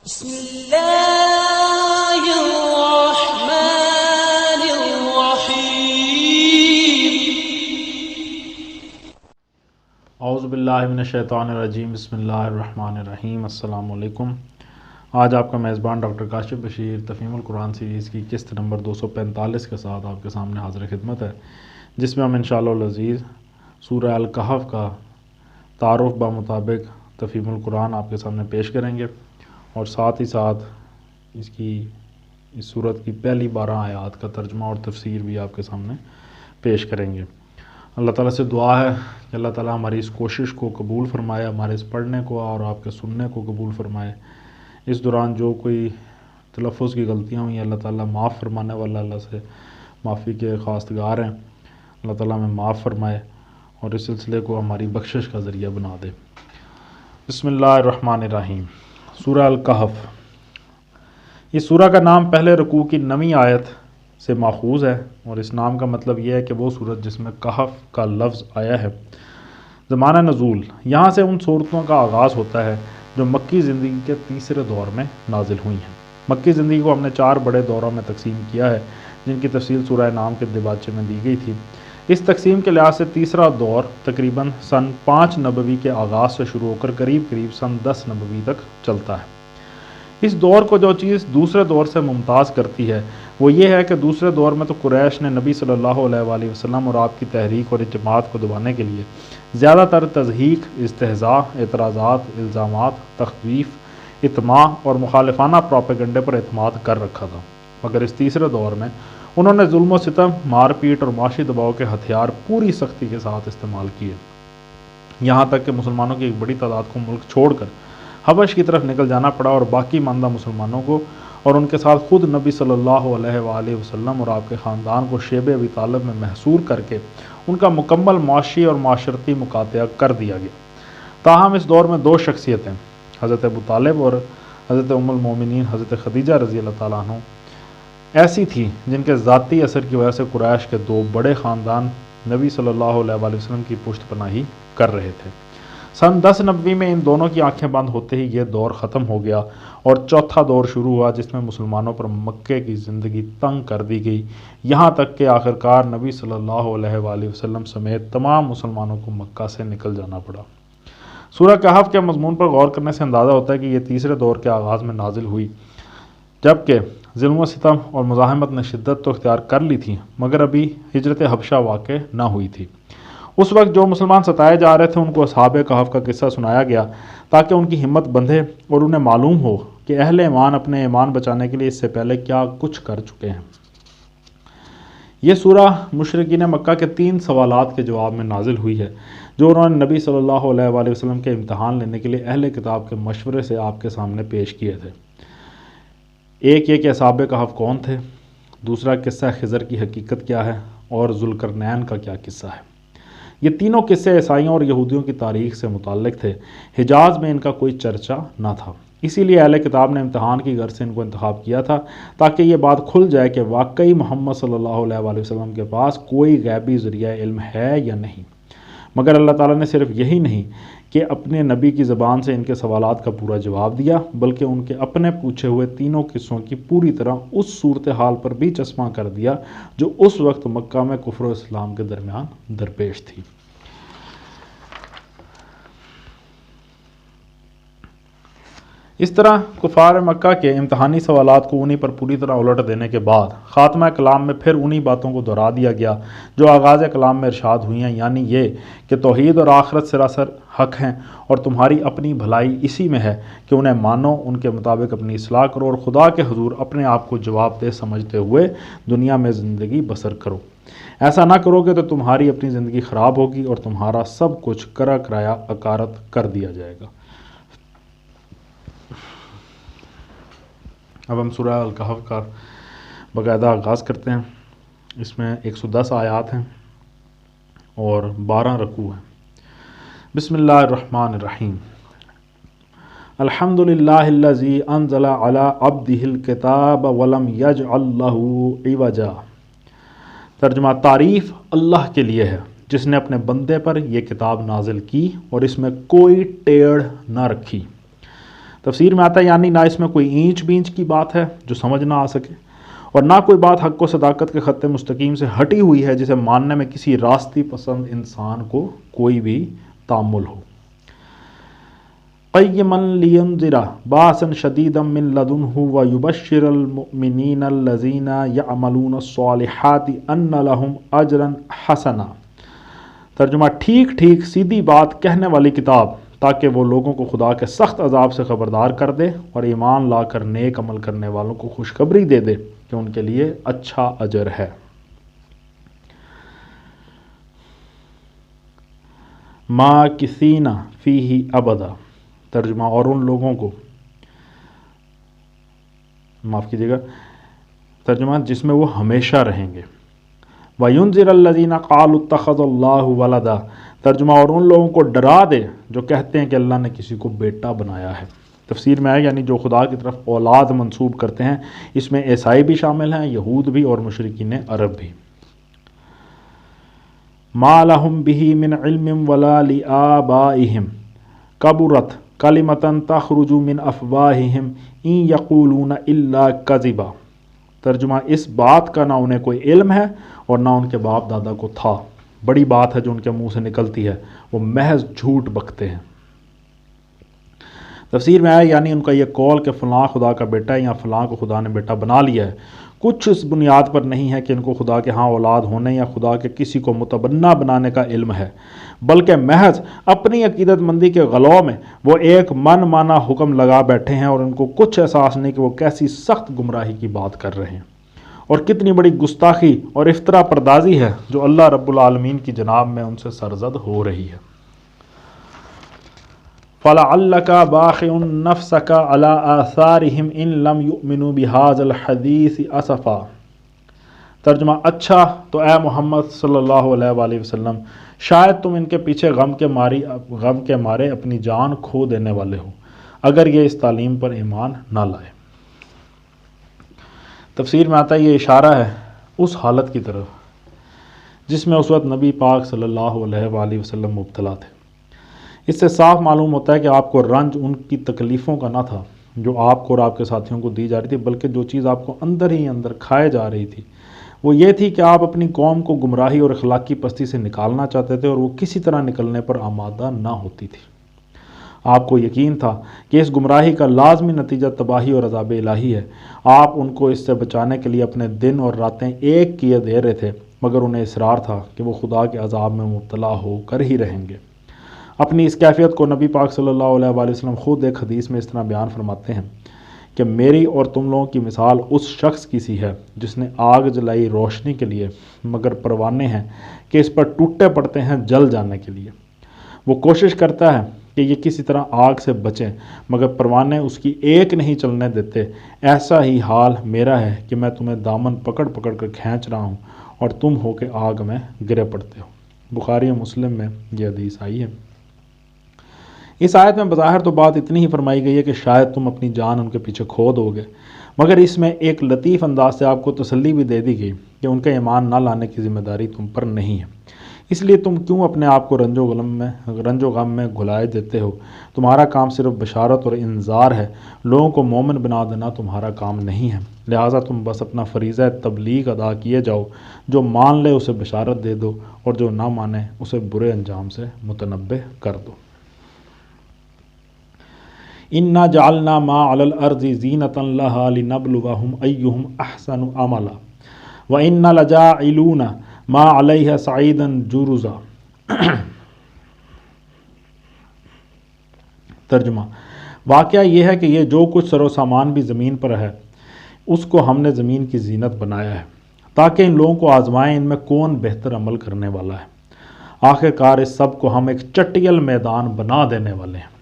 بسم اللہ الرحمن الرحیم۔ اعوذ باللہ من الشیطان الرجیم، بسم اللہ الرحمن الرحیم۔ السلام علیکم۔ آج آپ کا میزبان ڈاکٹر کاشف بشیر تفہیم القرآن سیریز کی قسط نمبر 245 کے ساتھ آپ کے سامنے حاضر خدمت ہے، جس میں ہم انشاءاللہ العزیز سورہ الکہف کا تعارف بمطابق تفہیم القرآن آپ کے سامنے پیش کریں گے، اور ساتھ ہی ساتھ اس صورت کی پہلی 12 آیات کا ترجمہ اور تفسیر بھی آپ کے سامنے پیش کریں گے۔ اللہ تعالیٰ سے دعا ہے کہ اللہ تعالیٰ ہماری اس کوشش کو قبول فرمائے، ہمارے اس پڑھنے کو اور آپ کے سننے کو قبول فرمائے۔ اس دوران جو کوئی تلفظ کی غلطیاں ہوئی ہیں اللہ تعالیٰ معاف فرمانے والا، اللہ سے معافی کے خواستگار ہیں، اللہ تعالیٰ ہمیں معاف فرمائے اور اس سلسلے کو ہماری بخشش کا ذریعہ بنا دے۔ بسم اللہ الرحمن الرحیم۔ سورہ الکہف، اس سورہ کا نام پہلے رکوع کی 9ویں آیت سے ماخوذ ہے، اور اس نام کا مطلب یہ ہے کہ وہ سورت جس میں کہف کا لفظ آیا ہے۔ زمانہ نزول، یہاں سے ان صورتوں کا آغاز ہوتا ہے جو مکی زندگی کے تیسرے دور میں نازل ہوئی ہیں۔ مکی زندگی کو ہم نے 4 بڑے دوروں میں تقسیم کیا ہے، جن کی تفصیل سورہ نام کے دیباچے میں دی گئی تھی۔ اس تقسیم کے لحاظ سے تیسرا دور تقریباً سن 5 نبوی کے آغاز سے شروع ہو کر قریب سن 10 نبوی تک چلتا ہے۔ اس دور کو جو چیز دوسرے دور سے ممتاز کرتی ہے وہ یہ ہے کہ دوسرے دور میں تو قریش نے نبی صلی اللہ علیہ وآلہ وسلم اور آپ کی تحریک اور جماعت کو دبانے کے لیے زیادہ تر تضحیک، استہزاء، اعتراضات، الزامات، تخویف، اطماع اور مخالفانہ پروپیگنڈے پر اعتماد کر رکھا تھا، مگر اس تیسرے دور میں انہوں نے ظلم و ستم، مار پیٹ اور معاشی دباؤ کے ہتھیار پوری سختی کے ساتھ استعمال کیے، یہاں تک کہ مسلمانوں کی ایک بڑی تعداد کو ملک چھوڑ کر حبش کی طرف نکل جانا پڑا، اور باقی ماندہ مسلمانوں کو اور ان کے ساتھ خود نبی صلی اللہ علیہ وآلہ وسلم اور آپ کے خاندان کو شیب ابی طالب میں محصور کر کے ان کا مکمل معاشی اور معاشرتی مقاطعہ کر دیا گیا۔ تاہم اس دور میں 2 شخصیتیں، حضرت ابو طالب اور حضرت ام المومنین حضرت خدیجہ رضی اللہ تعالیٰ عنہ، ایسی تھیں جن کے ذاتی اثر کی وجہ سے قریش کے 2 بڑے خاندان نبی صلی اللہ علیہ وآلہ وسلم کی پشت پناہی کر رہے تھے۔ سن 10 نبوی میں ان دونوں کی آنکھیں بند ہوتے ہی یہ دور ختم ہو گیا اور چوتھا دور شروع ہوا، جس میں مسلمانوں پر مکے کی زندگی تنگ کر دی گئی، یہاں تک کہ آخرکار نبی صلی اللہ علیہ وآلہ وسلم سمیت تمام مسلمانوں کو مکہ سے نکل جانا پڑا۔ سورہ کہف کے مضمون پر غور کرنے سے اندازہ ہوتا ہے کہ یہ تیسرے دور کے آغاز میں نازل ہوئی، جبکہ ظلم و ستم اور مزاحمت نے شدت تو اختیار کر لی تھی، مگر ابھی ہجرت حبشہ واقع نہ ہوئی تھی۔ اس وقت جو مسلمان ستائے جا رہے تھے ان کو اصحاب کہف کا قصہ سنایا گیا تاکہ ان کی ہمت بندھے اور انہیں معلوم ہو کہ اہل ایمان اپنے ایمان بچانے کے لیے اس سے پہلے کیا کچھ کر چکے ہیں۔ یہ سورہ مشرکین مکہ کے 3 سوالات کے جواب میں نازل ہوئی ہے جو انہوں نے نبی صلی اللہ علیہ وآلہ وسلم کے امتحان لینے کے لیے اہل کتاب کے مشورے سے آپ کے سامنے پیش کیے تھے۔ ایک یہ کہ اصحاب کہف کون تھے، دوسرا قصہ خضر کی حقیقت کیا ہے، اور ذوالقرنین کا کیا قصہ ہے۔ یہ تینوں قصے عیسائیوں اور یہودیوں کی تاریخ سے متعلق تھے، حجاز میں ان کا کوئی چرچا نہ تھا، اسی لیے اہل کتاب نے امتحان کی غرض سے ان کو انتخاب کیا تھا تاکہ یہ بات کھل جائے کہ واقعی محمد صلی اللہ علیہ وآلہ وسلم کے پاس کوئی غیبی ذریعہ علم ہے یا نہیں۔ مگر اللہ تعالیٰ نے صرف یہی نہیں کہ اپنے نبی کی زبان سے ان کے سوالات کا پورا جواب دیا، بلکہ ان کے اپنے پوچھے ہوئے تینوں قصوں کی پوری طرح اس صورتحال پر بھی چشمہ کر دیا جو اس وقت مکہ میں کفر و اسلام کے درمیان درپیش تھی۔ اس طرح کفار مکہ کے امتحانی سوالات کو انہی پر پوری طرح الٹ دینے کے بعد خاتمہ کلام میں پھر انہی باتوں کو دہرا دیا گیا جو آغاز کلام میں ارشاد ہوئی ہیں، یعنی یہ کہ توحید اور آخرت سراسر حق ہیں اور تمہاری اپنی بھلائی اسی میں ہے کہ انہیں مانو، ان کے مطابق اپنی اصلاح کرو اور خدا کے حضور اپنے آپ کو جواب دہ سمجھتے ہوئے دنیا میں زندگی بسر کرو۔ ایسا نہ کرو گے تو تمہاری اپنی زندگی خراب ہوگی اور تمہارا سب کچھ کرا کرایا اکارت کر دیا جائے گا۔ اب ہم سورہ الکہف کا باقاعدہ آغاز کرتے ہیں۔ اس میں 110 آیات ہیں اور 12 رکوع ہیں۔ بسم اللہ الرحمن الرحیم۔ الحمد للہ الذی انزل علی عبدہ الکتاب ولم یجعل لہ عوجا۔ ترجمہ، تعریف اللہ کے لیے ہے جس نے اپنے بندے پر یہ کتاب نازل کی اور اس میں کوئی ٹیڑھ نہ رکھی۔ تفسیر میں آتا ہے یعنی نہ اس میں کوئی اینچ بینچ کی بات ہے جو سمجھ نہ آ سکے، اور نہ کوئی بات حق و صداقت کے خط مستقیم سے ہٹی ہوئی ہے جسے ماننے میں کسی راستی پسند انسان کو کوئی بھی تامل ہو۔ قیما لینذر باسا شدیدا من لدنہ ویبشر المؤمنین الذین یعملون الصالحات ان لہم اجرا حسنا۔ ترجمہ ٹھیک ٹھیک سیدھی بات کہنے والی کتاب، تاکہ وہ لوگوں کو خدا کے سخت عذاب سے خبردار کر دے اور ایمان لا کر نیک عمل کرنے والوں کو خوشخبری دے دے کہ ان کے لیے اچھا اجر ہے۔ ماکثین فیہ ابدا۔ ترجمہ اور ان لوگوں کو، معاف کیجیے گا، ترجمہ جس میں وہ ہمیشہ رہیں گے۔ وَيُنذِرَ الَّذِينَ قَالُوا اتَّخَذَ اللَّهُ وَلَدًا۔ ترجمہ اور ان لوگوں کو ڈرا دے جو کہتے ہیں کہ اللہ نے کسی کو بیٹا بنایا ہے۔ تفسیر میں ہے یعنی جو خدا کی طرف اولاد منسوب کرتے ہیں، اس میں عیسائی بھی شامل ہیں، یہود بھی اور مشرکین عرب بھی۔ مَا لَهُم بِهِ مِنْ عِلْمٍ وَلَا لِآبَائِهِمْ كَبُرَتْ کلمۃ تخرج من افواہہم ان یقولون الا کذبا۔ ترجمہ اس بات کا نہ انہیں کوئی علم ہے اور نہ ان کے باپ دادا کو تھا، بڑی بات ہے جو ان کے منہ سے نکلتی ہے، وہ محض جھوٹ بکتے ہیں۔ تفسیر میں آیا یعنی ان کا یہ قول کہ فلاں خدا کا بیٹا ہے یا فلاں کو خدا نے بیٹا بنا لیا ہے، کچھ اس بنیاد پر نہیں ہے کہ ان کو خدا کے ہاں اولاد ہونے یا خدا کے کسی کو متبنہ بنانے کا علم ہے، بلکہ محض اپنی عقیدت مندی کے غلو میں وہ ایک من مانا حکم لگا بیٹھے ہیں اور ان کو کچھ احساس نہیں کہ وہ کیسی سخت گمراہی کی بات کر رہے ہیں، اور کتنی بڑی گستاخی اور افترا پردازی ہے جو اللہ رب العالمین کی جناب میں ان سے سرزد ہو رہی ہے۔ فَلَعَلَّكَ بَاخِعٌ نَفْسَكَ عَلَىٰ آثَارِهِمْ إِن لَّمْ يُؤْمِنُوا بِهَٰذَا الْحَدِيثِ أَسَفًا۔ ترجمہ اچھا تو اے محمد صلی اللہ علیہ وآلہ وسلم، شاید تم ان کے پیچھے غم کے مارے اپنی جان کھو دینے والے ہو اگر یہ اس تعلیم پر ایمان نہ لائے۔ تفسیر میں آتا ہے یہ اشارہ ہے اس حالت کی طرف جس میں اس وقت نبی پاک صلی اللہ علیہ وآلہ وسلم مبتلا تھے۔ اس سے صاف معلوم ہوتا ہے کہ آپ کو رنج ان کی تکلیفوں کا نہ تھا جو آپ کو اور آپ کے ساتھیوں کو دی جا رہی تھی، بلکہ جو چیز آپ کو اندر ہی اندر کھائے جا رہی تھی وہ یہ تھی کہ آپ اپنی قوم کو گمراہی اور اخلاقی پستی سے نکالنا چاہتے تھے، اور وہ کسی طرح نکلنے پر آمادہ نہ ہوتی تھی۔ آپ کو یقین تھا کہ اس گمراہی کا لازمی نتیجہ تباہی اور عذاب الہی ہے۔ آپ ان کو اس سے بچانے کے لیے اپنے دن اور راتیں ایک کیے دے رہے تھے، مگر انہیں اصرار تھا کہ وہ خدا کے عذاب میں مبتلا ہو کر ہی رہیں گے۔ اپنی اس کیفیت کو نبی پاک صلی اللہ علیہ وآلہ وسلم خود ایک حدیث میں اس طرح بیان فرماتے ہیں کہ میری اور تم لوگوں کی مثال اس شخص کی سی ہے جس نے آگ جلائی روشنی کے لیے، مگر پروانے ہیں کہ اس پر ٹوٹے پڑتے ہیں جل جانے کے لیے۔ وہ کوشش کرتا ہے کہ یہ کسی طرح آگ سے بچیں، مگر پروانے اس کی ایک نہیں چلنے دیتے۔ ایسا ہی حال میرا ہے کہ میں تمہیں دامن پکڑ پکڑ کر کھینچ رہا ہوں اور تم ہو کے آگ میں گرے پڑتے ہو۔ بخاری و مسلم میں یہ حدیث آئی ہے۔ اس آیت میں بظاہر تو بات اتنی ہی فرمائی گئی ہے کہ شاید تم اپنی جان ان کے پیچھے کھو دو گے، مگر اس میں ایک لطیف انداز سے آپ کو تسلی بھی دے دی گئی کہ ان کا ایمان نہ لانے کی ذمہ داری تم پر نہیں ہے، اس لیے تم کیوں اپنے آپ کو رنج و غم میں گھلائے دیتے ہو؟ تمہارا کام صرف بشارت اور انذار ہے، لوگوں کو مومن بنا دینا تمہارا کام نہیں ہے، لہٰذا تم بس اپنا فریضہ تبلیغ ادا کیے جاؤ، جو مان لے اسے بشارت دے دو اور جو نہ مانے اسے برے انجام سے متنبہ کر دو۔ اِنَّا جَعَلْنَا مَا عَلَى الْأَرْضِ زِينَةً لَهَا لِنَبْلُوَهُمْ أَيُّهُمْ أَحْسَنُ عَمَلًا وَإِنَّا لَجَاعِلُونَ مَا عَلَيْهَا صَعِيدًا جُرُزًا۔ ترجمہ واقعہ یہ ہے کہ یہ جو کچھ سر و سامان بھی زمین پر ہے اس کو ہم نے زمین کی زینت بنایا ہے تاکہ ان لوگوں کو آزمائیں ان میں کون بہتر عمل کرنے والا ہے۔ آخر کار اس سب کو ہم ایک چٹیل میدان بنا دینے والے ہیں۔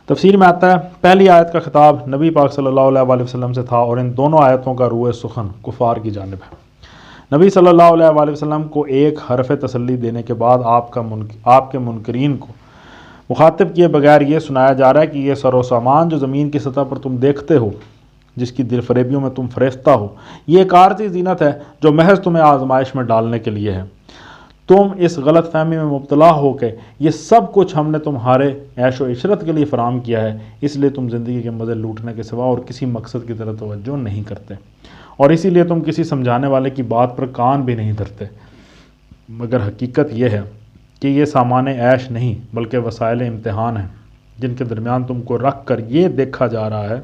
تفسیر میں آتا ہے پہلی آیت کا خطاب نبی پاک صلی اللہ علیہ وآلہ وسلم سے تھا، اور ان دونوں آیتوں کا روح سخن کفار کی جانب ہے۔ نبی صلی اللہ علیہ وآلہ وسلم کو ایک حرف تسلی دینے کے بعد آپ کے منکرین کو مخاطب کیے بغیر یہ سنایا جا رہا ہے کہ یہ سر و سامان جو زمین کی سطح پر تم دیکھتے ہو، جس کی دل فریبیوں میں تم فریفتہ ہو، یہ ایک عارضی زینت ہے جو محض تمہیں آزمائش میں ڈالنے کے لیے ہے۔ تم اس غلط فہمی میں مبتلا ہو کہ یہ سب کچھ ہم نے تمہارے عیش و عشرت کے لیے فراہم کیا ہے، اس لیے تم زندگی کے مزے لوٹنے کے سوا اور کسی مقصد کی طرف توجہ نہیں کرتے، اور اسی لیے تم کسی سمجھانے والے کی بات پر کان بھی نہیں دھرتے۔ مگر حقیقت یہ ہے کہ یہ سامان عیش نہیں بلکہ وسائل امتحان ہیں، جن کے درمیان تم کو رکھ کر یہ دیکھا جا رہا ہے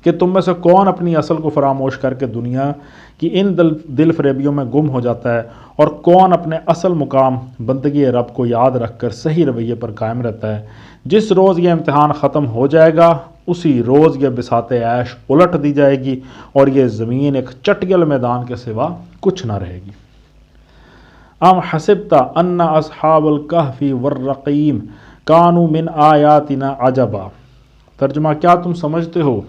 کہ تم میں سے کون اپنی اصل کو فراموش کر کے دنیا کی ان دل فریبیوں میں گم ہو جاتا ہے، اور کون اپنے اصل مقام بندگی رب کو یاد رکھ کر صحیح رویے پر قائم رہتا ہے۔ جس روز یہ امتحان ختم ہو جائے گا اسی روز یہ بساط عیش الٹ دی جائے گی اور یہ زمین ایک چٹگل میدان کے سوا کچھ نہ رہے گی۔ ام حسبت ان اصحاب الکہف والرقیم کانوا من آیاتنا عجبا۔ ترجمہ، کیا تم سمجھتے ہو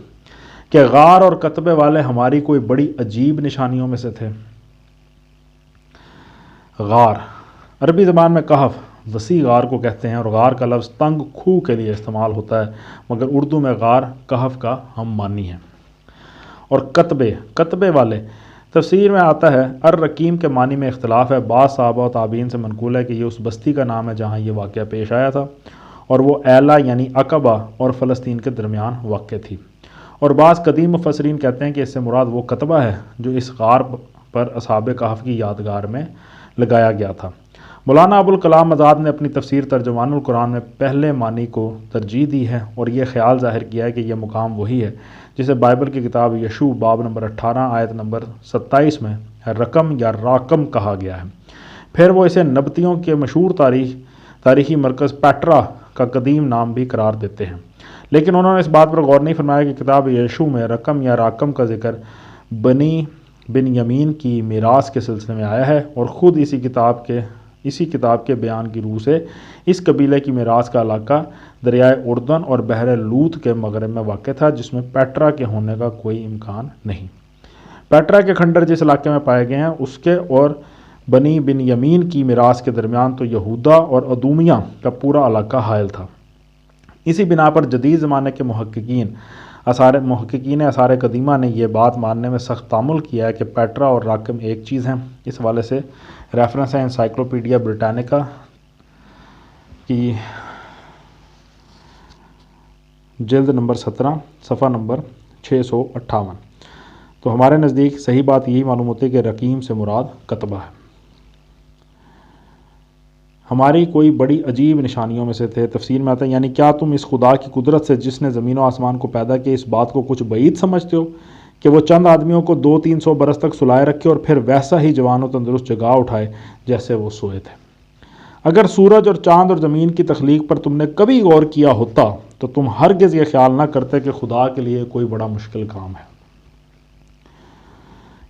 کہ غار اور کتبے والے ہماری کوئی بڑی عجیب نشانیوں میں سے تھے؟ غار عربی زبان میں کہف وسیع غار کو کہتے ہیں، اور غار کا لفظ تنگ کھو کے لیے استعمال ہوتا ہے، مگر اردو میں غار کہف کا ہم معنی ہے۔ اور کتبے والے تفسیر میں آتا ہے، الرقیم کے معنی میں اختلاف ہے۔ بعض صحابہ و تابعین سے منقول ہے کہ یہ اس بستی کا نام ہے جہاں یہ واقعہ پیش آیا تھا، اور وہ ایلا یعنی عقبہ اور فلسطین کے درمیان واقع تھی۔ اور بعض قدیم مفسرین کہتے ہیں کہ اس سے مراد وہ کتبہ ہے جو اس غار پر اصحاب کہف کی یادگار میں لگایا گیا تھا۔ مولانا ابوالکلام آزاد نے اپنی تفسیر ترجمان القرآن میں پہلے معنی کو ترجیح دی ہے، اور یہ خیال ظاہر کیا ہے کہ یہ مقام وہی ہے جسے بائبل کی کتاب یشوع باب نمبر 18 آیت نمبر 27 میں رقم یا راکم کہا گیا ہے۔ پھر وہ اسے نبطیوں کے مشہور تاریخی مرکز پیٹرا کا قدیم نام بھی قرار دیتے ہیں، لیکن انہوں نے اس بات پر غور نہیں فرمایا کہ کتاب یشوع میں رقم یا راکم کا ذکر بنی بن یمین کی میراث کے سلسلے میں آیا ہے، اور خود اسی کتاب کے بیان کی روح سے اس قبیلے کی میراث کا علاقہ دریائے اردن اور بحر لوط کے مغرب میں واقع تھا، جس میں پیٹرا کے ہونے کا کوئی امکان نہیں۔ پیٹرا کے کھنڈر جس علاقے میں پائے گئے ہیں اس کے اور بنی بن یمین کی میراث کے درمیان تو یہودا اور ادومیہ کا پورا علاقہ حائل تھا۔ اسی بنا پر جدید زمانے کے محققین آثار قدیمہ نے یہ بات ماننے میں سخت تعامل کیا ہے کہ پیٹرا اور راکم ایک چیز ہیں۔ اس حوالے سے ریفرنس ہے انسائکلوپیڈیا بریٹانیکا کی جلد نمبر 17 صفحہ نمبر 658۔ تو ہمارے نزدیک صحیح بات یہی معلوم ہوتی ہے کہ رقیم سے مراد کتبہ ہے۔ ہماری کوئی بڑی عجیب نشانیوں میں سے تھے، تفسیر میں آتا ہے یعنی کیا تم اس خدا کی قدرت سے جس نے زمین و آسمان کو پیدا کیا اس بات کو کچھ بعید سمجھتے ہو کہ وہ چند آدمیوں کو 200-300 برس تک سلائے رکھے اور پھر ویسا ہی جوان و تندرست جگا اٹھائے جیسے وہ سوئے تھے؟ اگر سورج اور چاند اور زمین کی تخلیق پر تم نے کبھی غور کیا ہوتا تو تم ہرگز یہ خیال نہ کرتے کہ خدا کے لیے کوئی بڑا مشکل کام ہے۔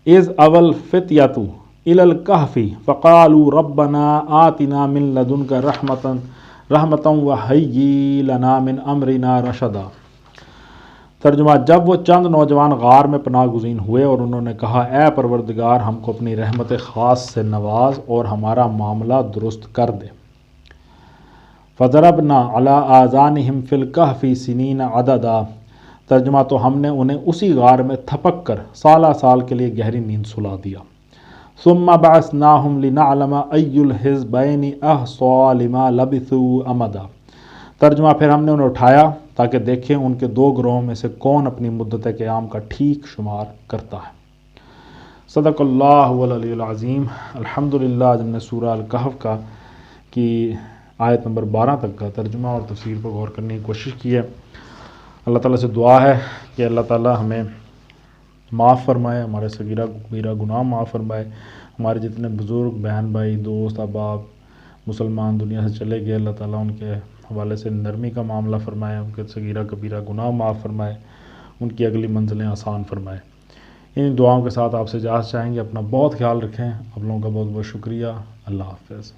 اذ اول فتیۃ الی الکہف فقالوا ربنا آتنا من لدنک رحمۃ وہیئ لنا من امرنا رشدا۔ ترجمہ، جب وہ چند نوجوان غار میں پناہ گزین ہوئے اور انہوں نے کہا اے پروردگار ہم کو اپنی رحمت خاص سے نواز اور ہمارا معاملہ درست کر دے۔ فضربنا علی آذانہم فی الکہف سنین عددا۔ ترجمہ، تو ہم نے انہیں اسی غار میں تھپک کر سالہ سال کے لیے گہری نیند سلا دیا۔ ثم بعثناہم لنعلم ای الحزبین احصی لما لبثوا امدا۔ ترجمہ، پھر ہم نے انہیں اٹھایا تاکہ دیکھیں ان کے 2 گروہوں میں سے کون اپنی مدت قیام کا ٹھیک شمار کرتا ہے۔ صدق اللہ العلی العظیم۔ الحمدللہ جن نے سورہ الکہف کی آیت نمبر 12 تک کا ترجمہ اور تفسیر پر غور کرنے کی کوشش کی ہے۔ اللہ تعالیٰ سے دعا ہے کہ اللہ تعالیٰ ہمیں معاف فرمائے، ہمارے صغیرہ کبیرہ گناہ معاف فرمائے، ہمارے جتنے بزرگ بہن بھائی دوست احباب مسلمان دنیا سے چلے گئے اللہ تعالیٰ ان کے حوالے سے نرمی کا معاملہ فرمائے، ان کے صغیرہ کبیرہ گناہ معاف فرمائے، ان کی اگلی منزلیں آسان فرمائے۔ ان دعاؤں کے ساتھ آپ سے اجازت چاہیں گے، اپنا بہت خیال رکھیں، آپ لوگوں کا بہت بہت شکریہ، اللہ حافظ۔